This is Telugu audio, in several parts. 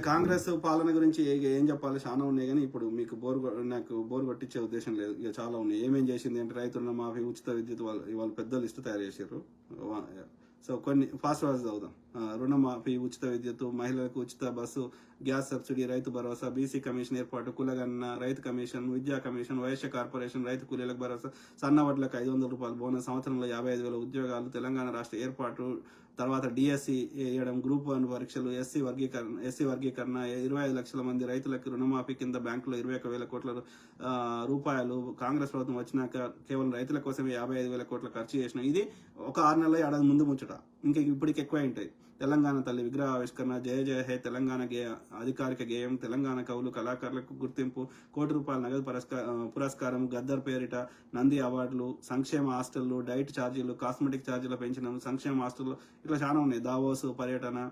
కాంగ్రెస్ పాలన గురించి ఏం చెప్పాలి, చాలా ఉన్నాయి కానీ ఇప్పుడు మీకు నాకు బోర్ కొట్టించే ఉద్దేశం లేదు. ఇక చాలా ఉన్నాయి. ఏమేం చేసింది అంటే రైతు రుణమాఫీ, ఉచిత విద్యుత్, వాళ్ళు పెద్ద లిస్టు తయారు చేశారు. సో కొన్ని ఫాస్ట్ చదువుదాం. రుణమాఫీ, ఉచిత విద్యుత్, మహిళలకు ఉచిత bus, gas subsidy, Rythu Bharosa, BC commission ఏర్పాటు, కులగన్న, రైతు కమిషన్, విద్యా కమిషన్, వైశ్య కార్పొరేషన్, రైతు కూలీలకు భరోసా, సన్నవడ్లకు 500 రూపాయలు బోనస్, సంవత్సరంలో 55,000 ఉద్యోగాలు, తెలంగాణ రాష్ట్ర ఏర్పాటు, తర్వాత డిఎస్సి వేయడం, గ్రూప్ 1 పరీక్షలు, ఎస్సీ వర్గీకరణ, 25 లక్షల మంది రైతులకు రుణమాఫీ కింద బ్యాంకులో 21,000 కోట్ల రూపాయలు. కాంగ్రెస్ ప్రభుత్వం వచ్చినాక కేవలం రైతుల కోసమే 55,000 కోట్ల ఖర్చు చేసిన. ఇది ఒక 6 నెలల ఏడాది ముందు ముచ్చట. ఇంకా ఇప్పటికి ఎక్కువ ఉంటాయి. తెలంగాణ తల్లి విగ్రహ ఆవిష్కరణ, జయ జయ హే తెలంగాణ అధికారిక గేయం, తెలంగాణ కవులు కళాకారులకు గుర్తింపు, ₹1,00,00,000 నగదు పురస్కారం, గద్దర్ పేరిట నంది అవార్డులు, సంక్షేమ హాస్టళ్లు, డైట్ ఛార్జీలు, కాస్మెటిక్ ఛార్జీల పెంచడం, సంక్షేమ హాస్టళ్లు, ఇట్లా చాలా ఉన్నాయి. దావోస్ పర్యటన,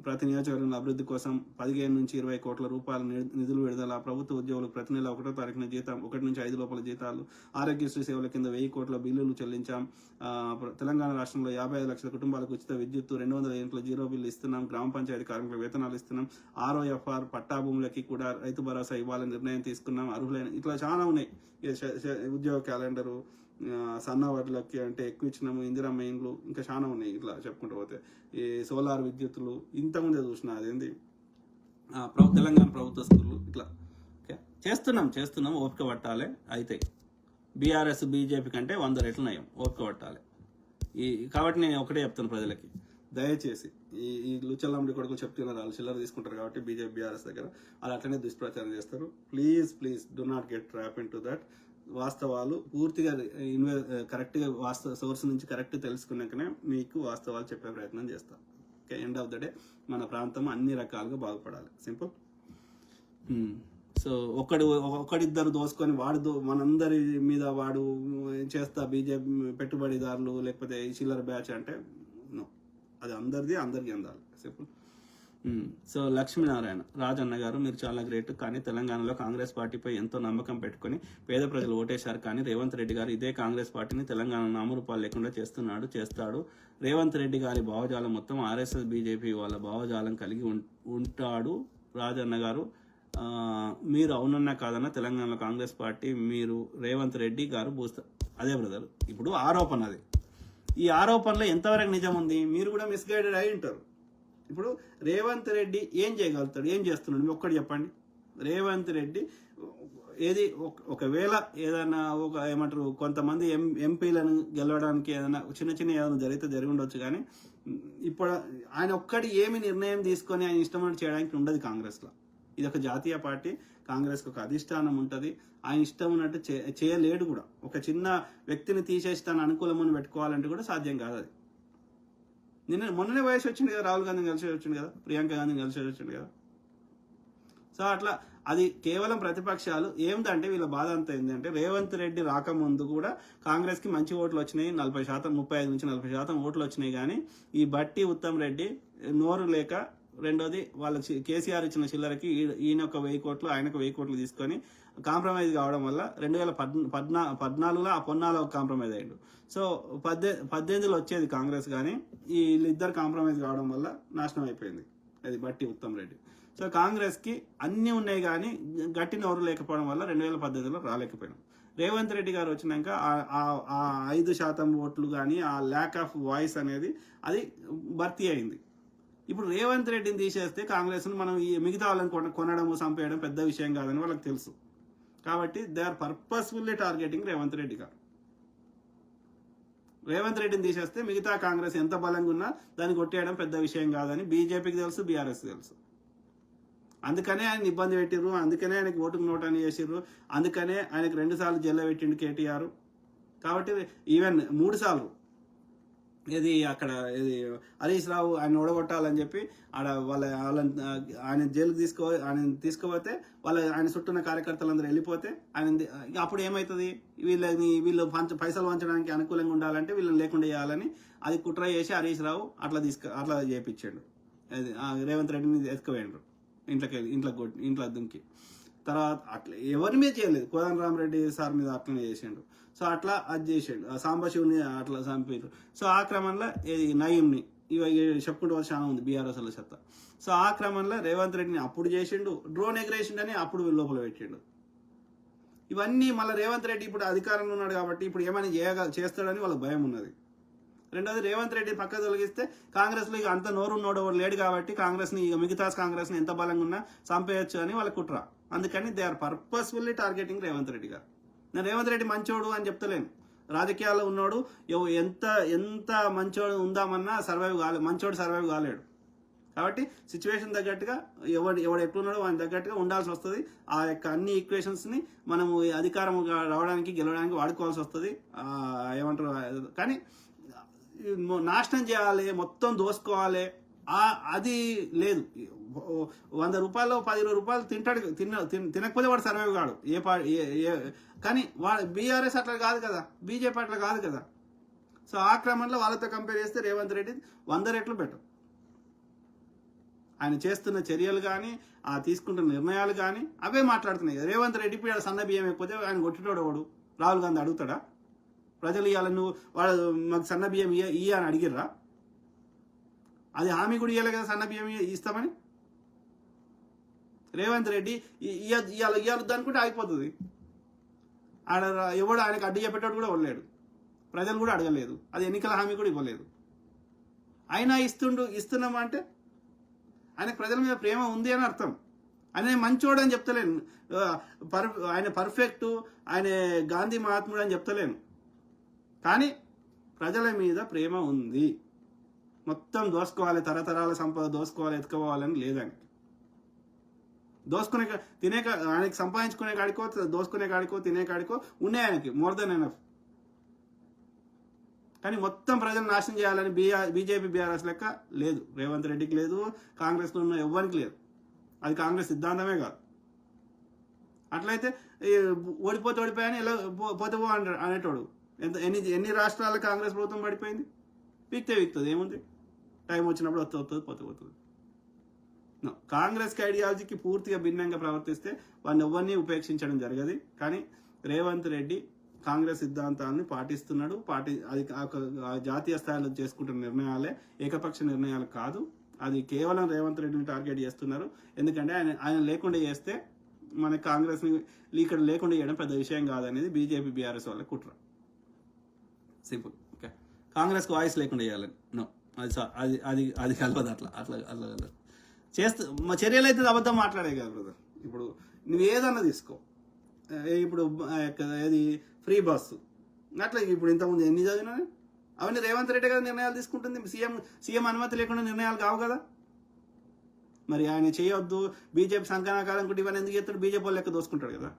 ప్రతి నియోజకవర్గంలో అభివృద్ధి కోసం 15 నుంచి 20 కోట్ల రూపాయల నిధులు విడుదల, ప్రభుత్వ ఉద్యోగులకు ప్రతి నెల 1వ తారీఖున జీతం, 1 నుంచి 5 లోపల జీతాలు, ఆరోగ్యశ్రీ సేవల కింద 1000 కోట్ల బిల్లులు చెల్లించాం. తెలంగాణ రాష్ట్రంలో 55 లక్షల కుటుంబాలకు ఉచిత విద్యుత్, 200 యూనిట్ల జీరో బిల్లు ఇస్తున్నాం. గ్రామ పంచాయతీ కార్మికులకు వేతనాలు ఇస్తున్నాం. ROFR పట్టా భూములకి కూడా రైతు భరోసా ఇవ్వాలని నిర్ణయం తీసుకున్నాం. అర్హులైన ఇట్లా చాలా ఉన్నాయి. ఉద్యోగ క్యాలెండరు, సన్నవాటిలకి అంటే ఎక్కువ ఇచ్చినాము, ఇందిరమ్మ ఇండ్లు, ఇంకా చాలా ఉన్నాయి. ఇట్లా చెప్పుకుంటూ పోతే ఈ సోలార్ విద్యుత్తులు ఇంతకుముందే చూసిన, అదేంది తెలంగాణ ప్రభుత్వ స్కూళ్ళు, ఇట్లా చేస్తున్నాం. ఓపిక పట్టాలి. అయితే బీఆర్ఎస్ బీజేపీ కంటే 100 రెట్లు నయం. ఓపిక పట్టాలి. కాబట్టి నేను ఒకటే చెప్తాను ప్రజలకి, దయచేసి ఈ లుచ్చల్లాంటి కొడుకులు చెప్తున్నారు, వాళ్ళు చిల్లర తీసుకుంటారు కాబట్టి బీజేపీ బీఆర్ఎస్ దగ్గర వాళ్ళు అట్లనే దుష్ప్రచారం చేస్తారు. Please do not get trap in to that. వాస్తవాలు పూర్తిగా కరెక్ట్గా సోర్స్ నుంచి కరెక్ట్ తెలుసుకున్నాకనే మీకు వాస్తవాలు చెప్పే ప్రయత్నం చేస్తాం. Okay, end of the day మన ప్రాంతం అన్ని రకాలుగా బాగుపడాలి. సింపుల్. సో ఒకడిద్దరు దోసుకొని మనందరి మీద వాడు చేస్తా బీజేపీ పెట్టుబడిదారులు లేకపోతే చిల్లర బ్యాచ్ అంటే నో, అది అందరికీ అందాలి. సింపుల్. సో లక్ష్మీనారాయణ రాజన్న గారు, మీరు చాలా గ్రేట్. కానీ తెలంగాణలో కాంగ్రెస్ పార్టీపై ఎంతో నమ్మకం పెట్టుకుని పేద ప్రజలు ఓటేశారు. కానీ రేవంత్ రెడ్డి గారు ఇదే కాంగ్రెస్ పార్టీని తెలంగాణ నామరూపాలు లేకుండా చేస్తాడు. రేవంత్ రెడ్డి గారి భావజాలం మొత్తం RSS బీజేపీ వాళ్ళ భావజాలం కలిగి ఉంటాడు. రాజన్న గారు, మీరు అవునన్నా కాదన్నా తెలంగాణలో కాంగ్రెస్ పార్టీ మీరు రేవంత్ రెడ్డి గారు అదే బ్రదర్. ఇప్పుడు ఆరోపణ, అది ఈ ఆరోపణలో ఎంతవరకు నిజం ఉంది? మీరు కూడా మిస్గైడెడ్ అయి ఉంటారు. ఇప్పుడు రేవంత్ రెడ్డి ఏం చేయగలుగుతాడు, ఏం చేస్తున్నాడు, మీరు ఒక్కటి చెప్పండి. రేవంత్ రెడ్డి ఏది ఒకవేళ ఏదైనా ఏమంటారు కొంతమంది ఎంపీలను గెలవడానికి ఏదైనా చిన్న ఏదైనా జరిగి ఉండొచ్చు. కానీ ఇప్పుడు ఆయన ఒక్కటి ఏమి నిర్ణయం తీసుకొని ఆయన ఇష్టమైనట్టు చేయడానికి ఉండదు కాంగ్రెస్లో. ఇది ఒక జాతీయ పార్టీ, కాంగ్రెస్కి ఒక అధిష్టానం ఉంటుంది. ఆయన ఇష్టం ఉన్నట్టు చేయలేడు కూడా. ఒక చిన్న వ్యక్తిని తీసేసి తన అనుకూలమని పెట్టుకోవాలంటే కూడా సాధ్యం కాదు. అది మొన్ననే వయసు వచ్చింది కదా, రాహుల్ గాంధీని కలిసి వచ్చింది కదా, ప్రియాంక గాంధీని కలిసి వచ్చింది కదా. సో అట్లా అది కేవలం ప్రతిపక్షాలు ఏమిటంటే వీళ్ళ బాధ అంతా ఏంటంటే రేవంత్ రెడ్డి రాకముందు కూడా కాంగ్రెస్కి మంచి ఓట్లు వచ్చినాయి, 40%, 35 నుంచి 40% ఓట్లు వచ్చినాయి. కానీ ఈ బట్టి ఉత్తమ్ రెడ్డి నోరు లేక, రెండోది వాళ్ళ కేసీఆర్ ఇచ్చిన చిల్లరకి ఈయన ఒక 1000 కోట్లు ఆయనకు 1000 కోట్లు తీసుకొని కాంప్రమైజ్ కావడం వల్ల 2014లో ఆ పొన్నాలో కాంప్రమైజ్ అయ్యాడు. సో 18లో వచ్చేది కాంగ్రెస్, కానీ వీళ్ళిద్దరు కాంప్రమైజ్ కావడం వల్ల నాశనం అయిపోయింది అది బట్టి ఉత్తమ్ రెడ్డి. సో కాంగ్రెస్కి అన్నీ ఉన్నాయి కానీ గట్టి నోరు లేకపోవడం వల్ల 2018లో రాలేకపోయినాం. రేవంత్ రెడ్డి గారు వచ్చినాక ఆ 5% ఓట్లు కానీ ఆ ల్యాక్ ఆఫ్ వాయిస్ అనేది అది భర్తీ అయింది. ఇప్పుడు రేవంత్ రెడ్డిని తీసేస్తే కాంగ్రెస్ను మనం ఈ మిగతా వాళ్ళని కొనడము చంపేయడం పెద్ద విషయం కాదని వాళ్ళకి తెలుసు. కాబట్టి they are purposefully targeting Revanth Reddy garu. Revanth రెడ్డిని తీసేస్తే మిగతా కాంగ్రెస్ ఎంత బలంగా ఉన్నా దాన్ని కొట్టేయడం పెద్ద విషయం కాదని బీజేపీకి తెలుసు, బీఆర్ఎస్ తెలుసు. అందుకనే ఆయన ఇబ్బంది పెట్టిర్రు, అందుకనే ఆయనకి ఓటుకు నోట్ అని చేసిర్రు, అందుకనే ఆయనకు 2 సార్లు జైల్లో పెట్టిండు కేటీఆర్. కాబట్టి ఈవెన్ 3 సార్లు అక్కడ హరీష్ రావు ఆయన ఓడగొట్టాలని చెప్పి ఆయన జైలుకి ఆయన తీసుకుపోతే ఆయన చుట్టూన్న కార్యకర్తలందరూ వెళ్ళిపోతే అప్పుడు ఏమవుతుంది, వీళ్ళు పైసలు వంచడానికి అనుకూలంగా ఉండాలంటే వీళ్ళని లేకుండా చేయాలని అది కుట్ర చేసి హరీష్ రావు అట్లా చేయించాడు. రేవంత్ రెడ్డిని ఎత్తుకుపోయిండ్రు ఇంట్లో దుంకి. తర్వాత అట్లా ఎవరి మీద చేయలేదు, కోదండరామరెడ్డి సార్ మీద అట్లనే చేసిండు. సో అట్లా అది చేసాడు, సాంబశివుని అట్లా చంపారు. సో ఆ క్రమంలో నయీంని ఇవి చెప్పుకుంటూ వచ్చి చాలా ఉంది బీఆర్ఎస్ వాళ్ళ చెత్త. సో ఆ క్రమంలో రేవంత్ రెడ్డిని అప్పుడు చేసిండు, డ్రోన్ ఎగరేసిండని అప్పుడు లోపల పెట్టిండు. ఇవన్నీ మళ్ళీ రేవంత్ రెడ్డి ఇప్పుడు అధికారంలో ఉన్నాడు కాబట్టి ఇప్పుడు ఏమైనా చేస్తాడని వాళ్ళకి భయం ఉన్నది. రెండోది రేవంత్ రెడ్డి పక్క తొలగిస్తే కాంగ్రెస్లో ఇక అంత నోరున్నోడు లేడు కాబట్టి కాంగ్రెస్ని ఇక మిగతా కాంగ్రెస్ని ఎంత బలంగా ఉన్నా చంపేయచ్చు అని వాళ్ళ కుట్ర. అందుకని they are purposefully targeting Revanth Reddy garu. నేను రేవంత్ రెడ్డి మంచోడు అని చెప్తలేను, రాజకీయాల్లో ఉన్నాడు, ఎంత ఎంత మంచోడు ఉందామన్నా మంచోడు సర్వైవ్ కాలేడు. కాబట్టి సిచ్యువేషన్ తగ్గట్టుగా ఎవడు ఎట్లున్నాడో వాని తగ్గట్టుగా ఉండాల్సి వస్తుంది. ఆ యొక్క అన్ని ఈక్వేషన్స్ని మనము అధికారం రావడానికి గెలవడానికి వాడుకోవాల్సి వస్తుంది. ఏమంటారు, కానీ నాశనం చేయాలి, మొత్తం దోసుకోవాలి అది లేదు. 100 రూపాయలు 10 రూపాయలు తింటాడు, తినకపోతే వాడు సర్వైవ్ కాడు. కానీ బీఆర్ఎస్ అట్లా కాదు కదా, బీజేపీ అట్లా కాదు కదా. సో ఆ క్రమంలో వాళ్ళతో కంపేర్ చేస్తే రేవంత్ రెడ్డి 100 రెట్లు బెటర్. ఆయన చేస్తున్న చర్యలు కానీ తీసుకుంటున్న నిర్ణయాలు కానీ అవే మాట్లాడుతున్నాయి. రేవంత్ రెడ్డి ఇప్పుడు సన్న బియ్యం అయిపోతే ఆయన కొట్టినోడు వాడు రాహుల్ గాంధీ అడుగుతాడా? ప్రజలు ఇవ్వాలి, నువ్వు వాళ్ళు మాకు సన్న బియ్యం ఇయ్య అని అడిగిర్రా? అది హామీ కూడా ఇవ్వాలి కదా సన్న బియ్యం ఇస్తామని. రేవంత్ రెడ్డి ఇవ్వద్దు అనుకుంటే అయిపోతుంది. ఎవడు ఆయనకు అడ్డు చెప్పేటోడు కూడా ఇవ్వలేడు, ప్రజలు కూడా అడగలేదు, అది ఎన్నికల హామీ కూడా ఇవ్వలేదు. అయినా ఇస్తున్నామంటే ఆయనకు ప్రజల మీద ప్రేమ ఉంది అని అర్థం. ఆయన మంచోడు అని చెప్తలేను, ఆయన పర్ఫెక్ట్, ఆయన గాంధీ మహాత్ముడు అని చెప్తలేను, కానీ ప్రజల మీద ప్రేమ ఉంది. మొత్తం దోసుకోవాలి, తరతరాల సంపద దోసుకోవాలి, ఎత్తుకోవాలని లేదని. దోసుకునే ఆయనకి సంపాదించుకునే కాడికో, దోసుకునే కాడికో, తినే కాడికో ఉన్నాయి ఆయనకి మోర్ దెన్ ఎనఫ్. కానీ మొత్తం ప్రజలు నాశనం చేయాలని బీజేపీ బీఆర్ఎస్ లెక్క లేదు, రేవంత్ రెడ్డికి లేదు, కాంగ్రెస్లో ఉన్న ఎవ్వరికి లేదు. అది కాంగ్రెస్ సిద్ధాంతమే కాదు. అట్లయితే ఓడిపోయాని ఎలా పోతే అనేటోడు. ఎన్ని రాష్ట్రాల్లో కాంగ్రెస్ ప్రభుత్వం పడిపోయింది? వీక్తుంది, ఏముంది, టైం వచ్చినప్పుడు వస్తుంది, పోతుంది. కాంగ్రెస్ ఐడియాలజీకి పూర్తిగా భిన్నంగా ప్రవర్తిస్తే వాడిని ఎవరిని ఉపేక్షించడం జరగదు. కానీ రేవంత్ రెడ్డి కాంగ్రెస్ సిద్ధాంతాన్ని పాటిస్తున్నాడు. అది జాతీయ స్థాయిలో చేసుకుంటున్న నిర్ణయాలే, ఏకపక్ష నిర్ణయాలు కాదు. అది కేవలం రేవంత్ రెడ్డిని టార్గెట్ చేస్తున్నారు. ఎందుకంటే ఆయన లేకుండా చేస్తే మన కాంగ్రెస్ని ఇక్కడ లేకుండా చేయడం పెద్ద విషయం కాదనేది బీజేపీ బీఆర్ఎస్ వాళ్ళ కుట్ర. సింపుల్. ఓకే, కాంగ్రెస్కి వాయిస్ లేకుండా చేయాలని నో, అది అది అది కలవదు. అట్లా చేస్తూ మా చర్యలు అయితే అబద్ధం మాట్లాడే కదా బ్రదర్. ఇప్పుడు నువ్వు ఏదన్నా తీసుకో, ఇప్పుడు ఏది ఫ్రీ బస్సు అట్లా, ఇప్పుడు ఇంతకుముందు ఎన్ని చదివినా అవన్నీ రేవంత్ రెడ్డి కదా నిర్ణయాలు తీసుకుంటుంది. సీఎం అనుమతి లేకుండా నిర్ణయాలు కావు కదా. మరి ఆయన చేయొద్దు, బీజేపీ సంకనాకాలం కూడా ఇవన్నీ ఎందుకు చేస్తాడు? బీజేపీ వాళ్ళు లెక్క దోసుకుంటాడు కదా.